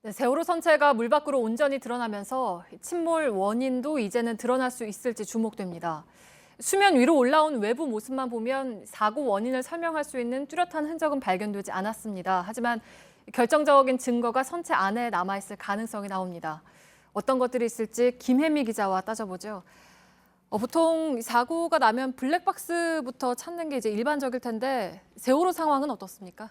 네, 세월호 선체가 물 밖으로 온전히 드러나면서 침몰 원인도 이제는 드러날 수 있을지 주목됩니다. 수면 위로 올라온 외부 모습만 보면 사고 원인을 설명할 수 있는 뚜렷한 흔적은 발견되지 않았습니다. 하지만 결정적인 증거가 선체 안에 남아있을 가능성이 나옵니다. 어떤 것들이 있을지 김혜미 기자와 따져보죠. 보통 사고가 나면 블랙박스부터 찾는 게 이제 일반적일 텐데 세월호 상황은 어떻습니까?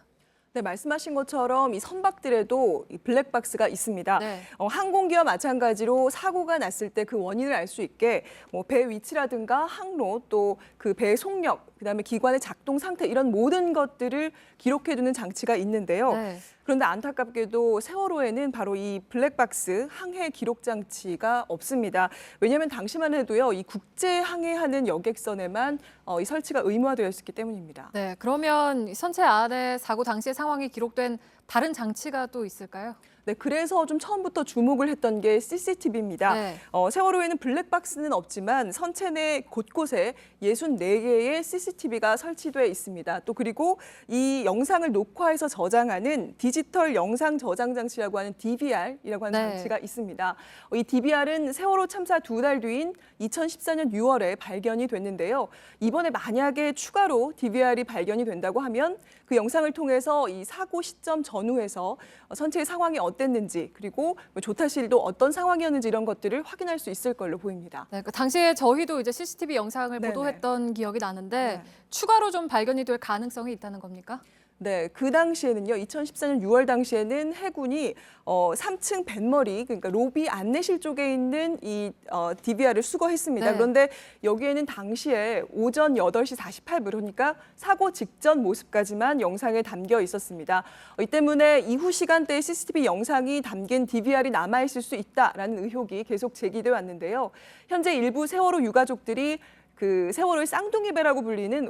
네, 말씀하신 것처럼 이 선박들에도 이 블랙박스가 있습니다. 네. 항공기와 마찬가지로 사고가 났을 때 그 원인을 알 수 있게 배 위치라든가 항로 또 그 배의 속력, 그다음에 기관의 작동 상태 이런 모든 것들을 기록해두는 장치가 있는데요. 네. 그런데 안타깝게도 세월호에는 바로 이 블랙박스 항해 기록 장치가 없습니다. 왜냐하면 당시만 해도요, 이 국제 항해하는 여객선에만 이 설치가 의무화되어 있었기 때문입니다. 네, 그러면 선체 안에 사고 당시의 상황이 기록된 다른 장치가 또 있을까요? 네, 그래서 좀 처음부터 주목을 했던 게 CCTV입니다. 네. 세월호에는 블랙박스는 없지만 선체 내 곳곳에 64개의 CCTV가 설치돼 있습니다. 또 그리고 이 영상을 녹화해서 저장하는 디지털 영상 저장 장치라고 하는 DVR이라고 하는 네. 장치가 있습니다. 이 DVR은 세월호 참사 2달 뒤인 2014년 6월에 발견이 됐는데요. 이번에 만약에 추가로 DVR이 발견이 된다고 하면 그 영상을 통해서 이 사고 시점 전후에서 선체의 상황이 어땠는지 그리고 조타실도 어떤 상황이었는지 이런 것들을 확인할 수 있을 걸로 보입니다. 네, 그 당시에 저희도 이제 CCTV 영상을 네네. 보도했던 기억이 나는데 네. 추가로 좀 발견이 될 가능성이 있다는 겁니까? 네, 그 당시에는요, 2014년 6월 당시에는 해군이 3층 뱃머리, 그러니까 로비 안내실 쪽에 있는 이 DVR을 수거했습니다. 네. 그런데 여기에는 당시에 오전 8시 48분, 그러니까 사고 직전 모습까지만 영상에 담겨 있었습니다. 이 때문에 이후 시간대에 CCTV 영상이 담긴 DVR이 남아있을 수 있다라는 의혹이 계속 제기돼 왔는데요. 현재 일부 세월호 유가족들이 그 세월호의 쌍둥이 배라고 불리는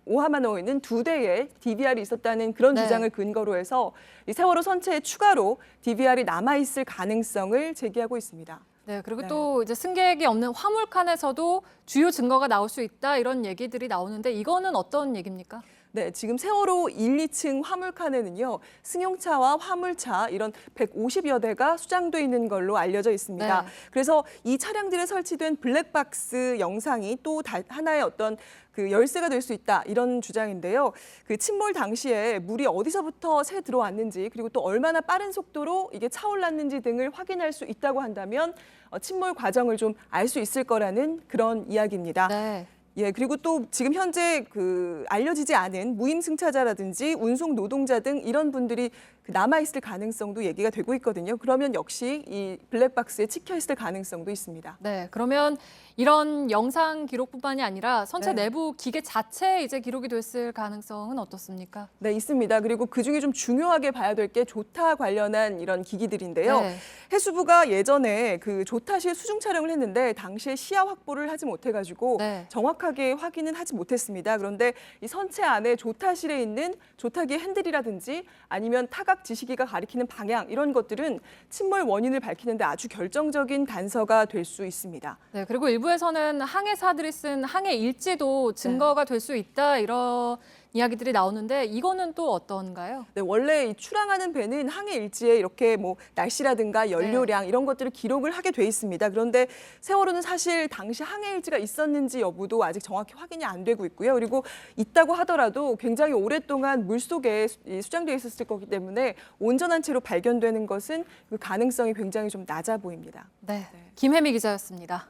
오하마노에는 2대의 DVR이 있었다는 그런 네. 주장을 근거로 해서 이 세월호 선체에 추가로 DVR이 남아있을 가능성을 제기하고 있습니다. 네, 그리고 네. 또 이제 승객이 없는 화물칸에서도 주요 증거가 나올 수 있다 이런 얘기들이 나오는데 이거는 어떤 얘기입니까? 네, 지금 세월호 1, 2층 화물칸에는요, 승용차와 화물차 이런 150여 대가 수장돼 있는 걸로 알려져 있습니다. 네. 그래서 이 차량들에 설치된 블랙박스 영상이 또 하나의 어떤 그 열쇠가 될 수 있다 이런 주장인데요. 그 침몰 당시에 물이 어디서부터 새 들어왔는지 그리고 또 얼마나 빠른 속도로 이게 차올랐는지 등을 확인할 수 있다고 한다면 침몰 과정을 좀 알 수 있을 거라는 그런 이야기입니다. 네. 예, 그리고 또 지금 현재 그 알려지지 않은 무임승차자라든지 운송 노동자 등 이런 분들이 남아있을 가능성도 얘기가 되고 있거든요. 그러면 역시 이 블랙박스에 찍혀 있을 가능성도 있습니다. 네, 그러면 이런 영상 기록뿐만이 아니라 선체 네. 내부 기계 자체에 이제 기록이 됐을 가능성은 어떻습니까? 네, 있습니다. 그리고 그중에 좀 중요하게 봐야 될 게 조타 관련한 이런 기기들인데요. 네. 해수부가 예전에 그 조타실 수중 촬영을 했는데 당시에 시야 확보를 하지 못해가지고 네. 정확하게 확인은 하지 못했습니다. 그런데 이 선체 안에 조타실에 있는 조타기의 핸들이라든지 아니면 타각 지시기가 가리키는 방향 이런 것들은 침몰 원인을 밝히는데 아주 결정적인 단서가 될 수 있습니다. 네, 그리고 일부에서는 항해사들이 쓴 항해 일지도 증거가 될 수 있다 이런 이야기들이 나오는데 이거는 또 어떤가요? 네, 원래 이 출항하는 배는 항해 일지에 이렇게 뭐 날씨라든가 연료량 이런 것들을 기록을 하게 돼 있습니다. 그런데 세월호는 사실 당시 항해 일지가 있었는지 여부도 아직 정확히 확인이 안 되고 있고요. 그리고 있다고 하더라도 굉장히 오랫동안 물속에 수장되어 있었을 거기 때문에 온전한 채로 발견되는 것은 그 가능성이 굉장히 좀 낮아 보입니다. 네, 김혜미 기자였습니다.